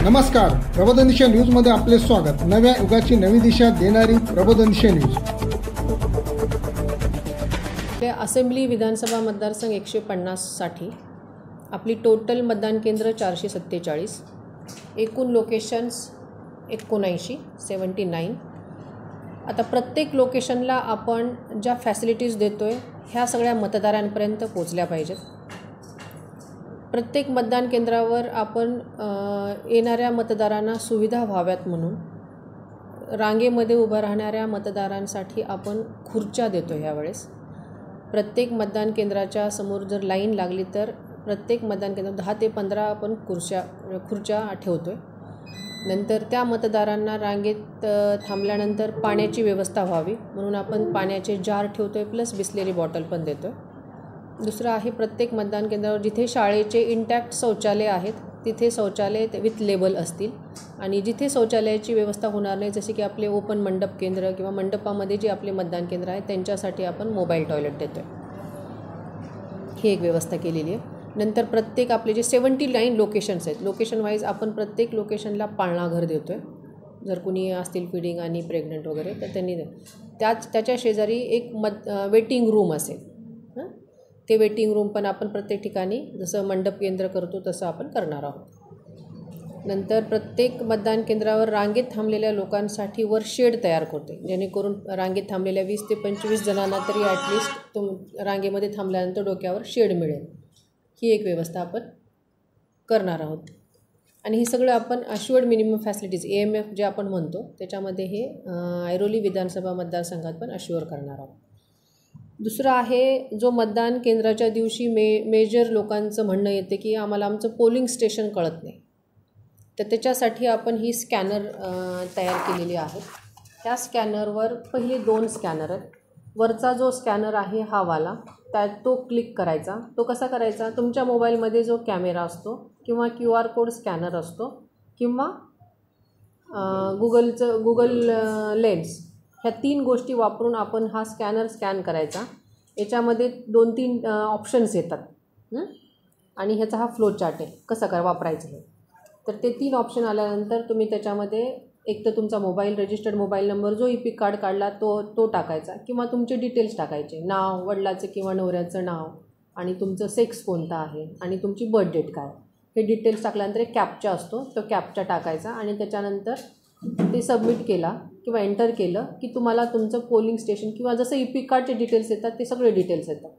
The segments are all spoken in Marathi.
नमस्कार, प्रबोधनदिशा न्यूजमध्ये आपले स्वागत। नव्या युगाची नवी दिशा देणारी प्रबोधनदिशा न्यूज। असेंब्ली विधानसभा मतदारसंघ 150 साठी आपली टोटल मतदान केंद्र 447, एकूण लोकेशन्स 79। आता प्रत्येक लोकेशनला आपण ज्या फॅसिलिटीज देतोय ह्या सगळ्या मतदारांपर्यंत पोहोचल्या पाहिजेत। प्रत्येक मतदान केंद्रावर आपण येणाऱ्या मतदारांना सुविधा व्हाव्यात म्हणून रांगेमध्ये उभं राहणाऱ्या मतदारांसाठी आपण खुर्च्या देतो। यावेळेस प्रत्येक मतदान केंद्राच्या समोर जर लाईन लागली तर प्रत्येक मतदान केंद्रात 10 ते 15 आपण खुर्च्या ठेवतोय। नंतर त्या मतदारांना रांगेत थांबल्यानंतर पाण्याची व्यवस्था व्हावी म्हणून आपण पाण्याचे जार ठेवतोय, प्लस बिस्लेरी बॉटल पण देतोय। दुसरं आहे, प्रत्येक मतदान केंद्रावर जिथे शाळेचे इंटॅक्ट शौचालय आहेत तिथे शौचालय विथ लेबल असतील, आणि जिथे शौचालयाची व्यवस्था होणार नाही, जसे की आपले ओपन मंडप केंद्र किंवा मंडपामध्ये जे आपले मतदान केंद्र आहे त्यांच्यासाठी आपण मोबाईल टॉयलेट देतोय। ही एक व्यवस्था केलेली आहे। नंतर प्रत्येक आपले जे 79 लोकेशन्स आहेत, लोकेशन वाईज आपण प्रत्येक लोकेशनला पाळणाघर देतोय। जर कुणी असतील फीडिंग आणि प्रेग्नंट वगैरे तर त्यांनी त्याच्या शेजारी एक वेटिंग रूम असेल। ते वेटिंग रूम पण आपण प्रत्येक ठिकाणी जसं मंडप केंद्र करतो तसं आपण करणार आहोत। नंतर प्रत्येक मतदान केंद्रावर रांगेत थांबलेल्या लोकांसाठी वर शेड तयार करतो, जेणेकरून रांगेत थांबलेल्या 20 ते 25 जणांना तरी ॲटलिस्ट रांगेमध्ये थांबल्यानंतर डोक्यावर शेड मिळेल। ही एक व्यवस्था आपण करणार आहोत। आणि हे सगळं आपण अश्युअर्ड मिनिमम फॅसिलिटीज AMF जे आपण म्हणतो त्याच्यामध्ये हे ऐरोली विधानसभा मतदारसंघात पण अश्युअर करणार आहोत। दुसरं आहे, जो मतदान केंद्राच्या दिवशी मेजर लोकांचं म्हणणं येते की आम्हाला आमचं पोलिंग स्टेशन कळत नाही, तर त्याच्यासाठी आपण ही स्कॅनर तयार केलेली आहे। त्या स्कॅनरवर पहिले 2 स्कॅनर आहेत। वरचा जो स्कॅनर आहे हा वाला, तो क्लिक करायचा। तो कसा करायचा, तुमच्या मोबाईलमध्ये जो कॅमेरा असतो किंवा QR कोड स्कॅनर असतो किंवा गुगल लेन्स, ह्या 3 गोष्टी वापरून आपण हा स्कॅनर स्कॅन करायचा। याच्यामध्ये 2-3 ऑप्शन्स येतात आणि ह्याचा हा फ्लो चार्ट आहे कसं वापरायचं हे। तर ते 3 ऑप्शन आल्यानंतर तुम्ही त्याच्यामध्ये एक तर तुमचा रजिस्टर्ड मोबाईल नंबर, जो EPIC कार्ड काढला तो टाकायचा, किंवा तुमचे डिटेल्स टाकायचे, नाव, वडिलाचं किंवा नवऱ्याचं नाव, आणि तुमचं सेक्स कोणता आहे, आणि तुमची बर्थ डेट काय, हे डिटेल्स टाकल्यानंतर एक कॅप्चा असतो, तो कॅप्चा टाकायचा, आणि त्याच्यानंतर ते सबमिट केला किंवा एंटर केलं की तुम्हाला तुमचं पोलिंग स्टेशन किंवा जसं EPIC कार्डचे डिटेल्स येतात ते सगळे डिटेल्स येतात।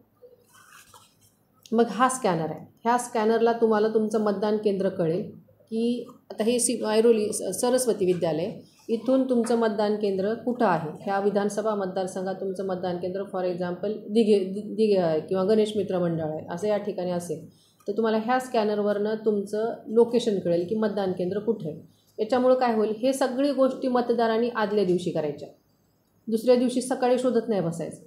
मग हा स्कॅनर आहे, ह्या स्कॅनरला तुम्हाला तुमचं मतदान केंद्र कळेल की आता हे ऐरोली सरस्वती विद्यालय, इथून तुमचं मतदान केंद्र कुठं आहे। ह्या विधानसभा मतदारसंघात तुमचं मतदान केंद्र फॉर एक्झाम्पल दिघे आहे किंवा गणेश मित्र मंडळ आहे असं या ठिकाणी असेल, तर तुम्हाला ह्या स्कॅनरवरनं तुमचं लोकेशन कळेल की मतदान केंद्र कुठे आहे। याच्यामुळं काय होईल, हे सगळी गोष्टी मतदारांनी आदल्या दिवशी करायच्या, दुसऱ्या दिवशी सकाळी शोधत नाही बसायचं,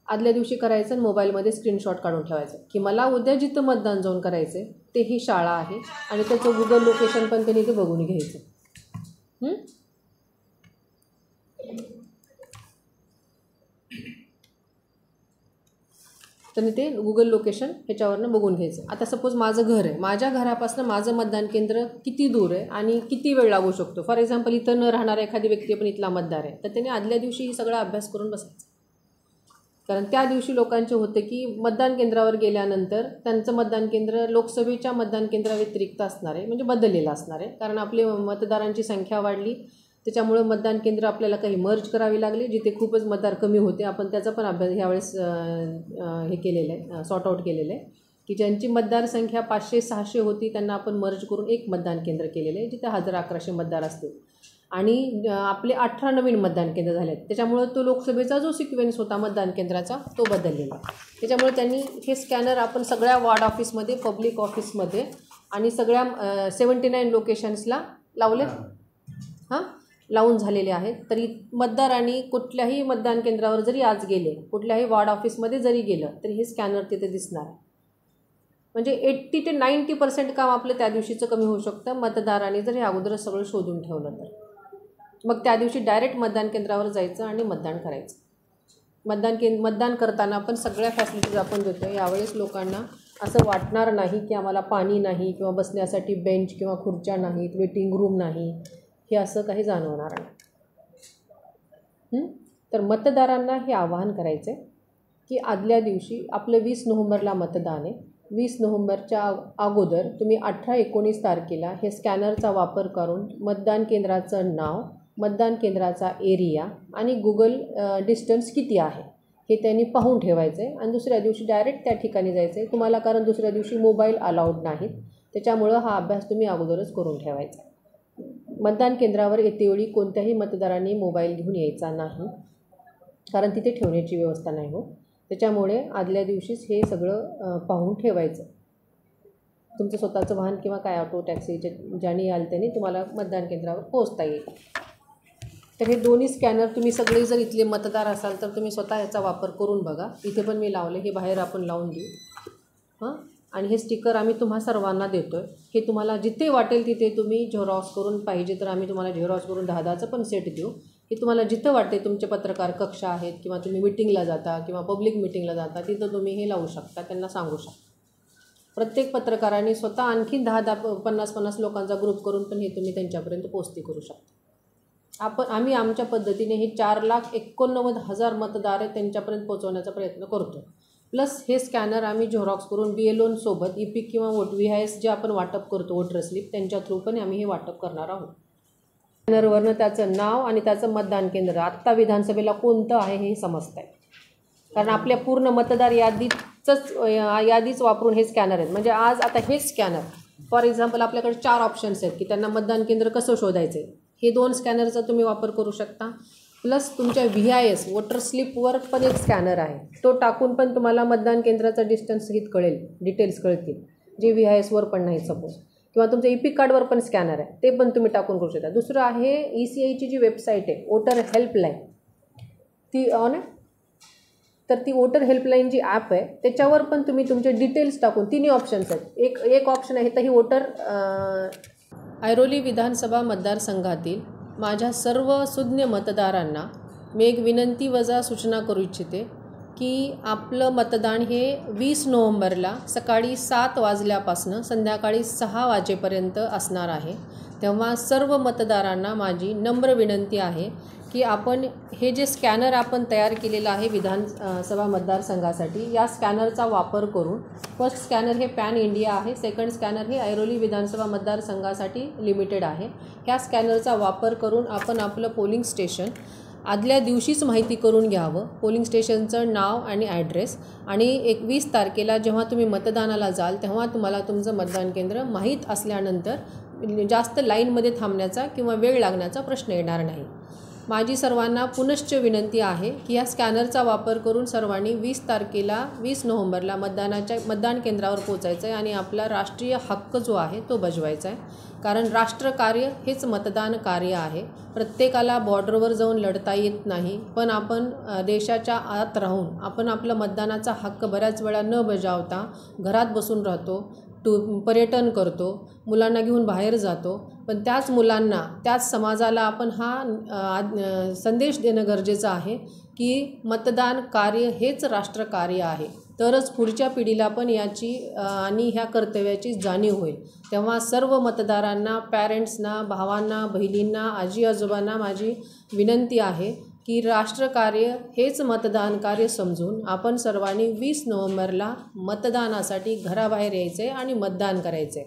आदल्या दिवशी करायचं आणि मोबाईलमध्ये स्क्रीनशॉट काढून ठेवायचं की मला उद्या जिथं मतदान जाऊन करायचं आहे ते ही शाळा आहे, आणि त्याचं गुगल लोकेशन पण त्यांनी ते बघून घ्यायचं। त्यांनी ते गुगल लोकेशन ह्याच्यावरनं बघून घ्यायचं। आता सपोज माझं घर आहे, माझ्या घरापासून माझं मतदान केंद्र किती दूर आहे आणि किती वेळ लागू शकतो। फॉर एक्झाम्पल इथं न राहणारा एखादी व्यक्ती पण इथला मतदार आहे, तर त्यांनी आदल्या दिवशी ही सगळा अभ्यास करून बसायचा, कारण त्या दिवशी लोकांचे होते की मतदान केंद्रावर गेल्यानंतर त्यांचं मतदान केंद्र लोकसभेच्या मतदान केंद्राव्यतिरिक्त असणार आहे, म्हणजे बदललेलं असणार आहे, कारण आपली मतदारांची संख्या वाढली, त्याच्यामुळं मतदान केंद्र आपल्याला काही मर्ज करावी लागली, जिथे खूपच मतदार कमी होते। आपण त्याचा पण अभ्यास ह्यावेळेस हे केलेलं आहे, सॉर्ट आऊट केलेलं आहे की ज्यांची मतदारसंख्या 500-600 होती त्यांना आपण मर्ज करून एक मतदान केंद्र केलेलं आहे जिथे 1100 मतदार असतील, आणि आपले 18 नवीन मतदान केंद्र झाले आहेत। त्याच्यामुळं तो लोकसभेचा जो सिक्वेन्स होता मतदान केंद्राचा तो बदललेला आहे। त्याच्यामुळे त्यांनी हे स्कॅनर आपण सगळ्या वॉर्ड ऑफिसमध्ये, पब्लिक ऑफिसमध्ये आणि सगळ्या 79 लोकेशन्सला लावून झालेले आहेत। तरी मतदारांनी कुठल्याही मतदान केंद्रावर जरी आज गेले, कुठल्याही वॉर्ड ऑफिसमध्ये जरी गेलं तरी हे स्कॅनर तिथे दिसणार आहे, म्हणजे 80 ते 90% काम आपलं त्या दिवशीचं कमी होऊ शकतं मतदारांनी जर हे अगोदरच सगळं शोधून ठेवलं तर। मग त्या दिवशी डायरेक्ट मतदान केंद्रावर जायचं आणि मतदान करायचं। मतदान करताना आपण सगळ्या फॅसिलिटीज आपण देतो। यावेळेस लोकांना असं वाटणार नाही की आम्हाला पाणी नाही किंवा बसण्यासाठी बेंच किंवा खुर्च्या नाहीत, वेटिंग रूम नाही, हे असं काही जाणवणार नाही. तर मतदारांना हे आवाहन करायचं आहे की आदल्या दिवशी आपलं 20 नोव्हेंबरला मतदान आहे. 20 नोव्हेंबरच्या अगोदर तुम्ही 18-19 तारखेला हे स्कॅनरचा वापर करून मतदान केंद्राचं नाव, मतदान केंद्राचा एरिया आणि गुगल डिस्टन्स किती आहे हे त्यांनी पाहून ठेवायचं आहे. आणि दुसऱ्या दिवशी डायरेक्ट त्या ठिकाणी जायचं आहे तुम्हाला, कारण दुसऱ्या दिवशी मोबाईल अलाउड नाहीत. त्याच्यामुळं हा अभ्यास तुम्ही अगोदरच करून ठेवायचा. मतदान केंद्रावर येतेवेळी कोणत्याही मतदारांनी मोबाईल घेऊन यायचा नाही, कारण तिथे ठेवण्याची व्यवस्था नाही होत. त्याच्यामुळे आदल्या दिवशीच हे सगळं पाहून ठेवायचं. तुमचं स्वतःचं वाहन किंवा काय ऑटो टॅक्सी ज्यांनी याल त्यांनी तुम्हाला मतदान केंद्रावर पोहोचता येईल. तर हे दोन्ही स्कॅनर तुम्ही सगळे जर इथले मतदार असाल तर तुम्ही स्वतः याचा वापर करून बघा. इथे पण मी लावले, हे बाहेर आपण लावून देऊ. आणि हे स्टिकर आम्ही तुम्हा सर्वांना देतो आहे. हे तुम्हाला जिथे वाटेल तिथे तुम्ही झेरॉक्स करून, पाहिजे तर आम्ही तुम्हाला झेरॉक्स करून 10-10चं पण सेट देऊ. हे तुम्हाला जिथं वाटते, तुमचे पत्रकार कक्ष आहेत किंवा तुम्ही मिटिंगला जाता किंवा पब्लिक मिटिंगला जाता, तिथं तुम्ही हे लावू शकता, त्यांना सांगू शकता. प्रत्येक पत्रकारांनी स्वतः आणखी 10-10, 50-50 लोकांचा ग्रुप करून पण हे तुम्ही त्यांच्यापर्यंत पोचती करू शकता. आम्ही आमच्या पद्धतीने हे 4,89,000 मतदार आहेत त्यांच्यापर्यंत पोहोचवण्याचा प्रयत्न करतो. प्लस हे स्कॅनर आम्ही झेरॉक्स करून BLOसोबत EPIC किंवा VIS जे आपण वाटप करतो वोटर स्लिप, त्यांच्या थ्रू पण आम्ही हे वाटप करणार आहोत. स्कॅनरवरनं त्याचं नाव आणि त्याचं मतदान केंद्र आत्ता विधानसभेला कोणतं आहे हे समजतं आहे, कारण आपल्या पूर्ण मतदार यादीच वापरून हे स्कॅनर आहेत. म्हणजे आज आता हे स्कॅनर फॉर एक्झाम्पल आपल्याकडे 4 ऑप्शन्स आहेत की त्यांना मतदान केंद्र कसं शोधायचं आहे. हे 2 स्कॅनरचा तुम्ही वापर करू शकता. प्लस तुमच्या VIS वोटर स्लिपवर पण एक स्कॅनर आहे, तो टाकून पण तुम्हाला मतदान केंद्राचा डिस्टन्स कळेल, डिटेल्स कळतील जे VISवर पण नाही सपोज. किंवा तुमचं EPIC कार्डवर पण स्कॅनर आहे, ते पण तुम्ही टाकून करू शकता. दुसरं आहे ECIची जी वेबसाईट आहे वोटर हेल्पलाईन, ती ऑन आहे. तर ती वोटर हेल्पलाईन जी ॲप आहे त्याच्यावर पण तुम्ही तुमचे डिटेल्स टाकून, 3 ऑप्शन्स आहेत. एक ऑप्शन आहे तर ही वोटर ऐरोली विधानसभा मतदारसंघातील माझ्या सर्व सुज्ञ मतदारांना मी एक विनंती वजा सूचना करू इच्छिते की आपलं मतदान हे 20 नोव्हेंबरला सकाळी 7 वाजल्यापासून संध्याकाळी 6 वाजेपर्यंत असणार आहे. तेव्हा सर्व मतदारांना माझी नम्र विनंती आहे की आपण हे जे स्कॅनर आपण तयार केलेलं आहे विधानसभा मतदारसंघासाठी, या स्कॅनरचा वापर करून, फर्स्ट स्कॅनर हे पॅन इंडिया आहे, सेकंड स्कॅनर हे ऐरोली विधानसभा मतदारसंघासाठी लिमिटेड आहे. ह्या स्कॅनरचा वापर करून आपण आपलं पोलिंग स्टेशन आदल्या दिवशीच माहिती करून घ्यावं, पोलिंग स्टेशनचं नाव आणि ॲड्रेस. आणि 21 तारखेला जेव्हा तुम्ही मतदानाला जाल तेव्हा तुम्हाला तुमचं मतदान केंद्र माहीत असल्यानंतर जास्त लाईनमध्ये थांबण्याचा किंवा वेळ लागण्याचा प्रश्न येणार नाही. माझी सर्वांना पुनश्च विनंती आहे की या स्कॅनरचा वापर करून सर्वांनी 20 नोव्हेंबरला मतदान केंद्रावर पोचायचं आहे आणि आपला राष्ट्रीय हक्क जो आहे तो बजवायचा आहे. कारण राष्ट्रकार्य हेच मतदान कार्य आहे. प्रत्येकाला बॉर्डरवर जाऊन लढता येत नाही, पण आपण देशाच्या आत राहून आपण आपला मतदानाचा हक्क बऱ्याच वेळा न बजावता घरात बसून राहतो, पर्यटन करतो, मुलांना घेऊन बाहेर जातो. पण त्याच मुलांना, त्याच समाजाला आपण हा संदेश देणं गरजेचं आहे की मतदान कार्य हेच राष्ट्रकार्य आहे. तरच पुढच्या पिढीला पण याची आणि ह्या कर्तव्याची जाणीव होईल. तेव्हा सर्व मतदारांना, पॅरेंट्सना, भावांना, बहिणींना, आजी आजोबांना माझी विनंती आहे की राष्ट्रकार्य हेच मतदान कार्य समजून आपण सर्वांनी 20 नोव्हेंबरला मतदानासाठी घराबाहेर यायचे आणि मतदान करायचे,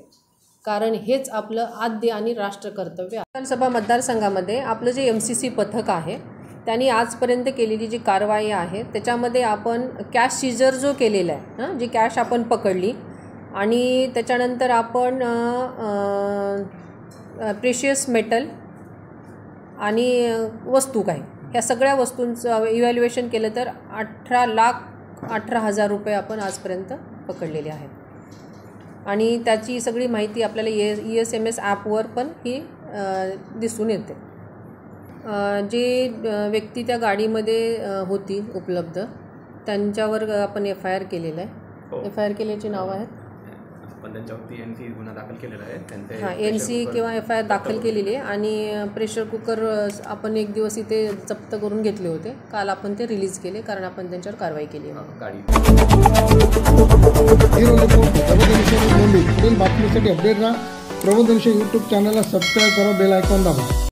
कारण हेच आपलं आद्य आणि राष्ट्रकर्तव्य आहे. विधानसभा मतदारसंघामध्ये आपलं जे MCC पथक आहे त्यांनी आजपर्यंत केलेली जी कारवाई आहे त्याच्यामध्ये आपण कॅश सीजर जो केलेला आहे, जी कॅश आपण पकडली, आणि त्याच्यानंतर आपण प्रेशियस मेटल आणि वस्तू काही, ह्या सगळ्या वस्तूंचं इव्हॅल्युएशन केलं तर 18,18,000 रुपये आपण आजपर्यंत पकडलेले आहेत. आणि त्याची सगळी माहिती आपल्याला ESMS ॲपवर पण ही दिसून येते. जे व्यक्ती त्या गाडीमध्ये होती उपलब्ध त्यांच्यावर आपण FIR केलेलं आहे. FIR केल्याची नावं आहेत, NC गुन्हा दाखल केलेला आहे. हां, NC किंवा FIR दाखल केलेली आहे. आणि प्रेशर कुकर आपण एक दिवस इथे जप्त करून घेतले होते, काल आपण ते रिलीज केले कारण आपण त्यांच्यावर कारवाई केली आहे. ब्युरो रिपोर्ट प्रबोधनशे न्यूज मुंबई. पुढील बातमीसाठी अपडेट राहा. प्रबोधनशे यूट्यूब चॅनलला सबस्क्राईब करा, बेल आयकॉन दाबा.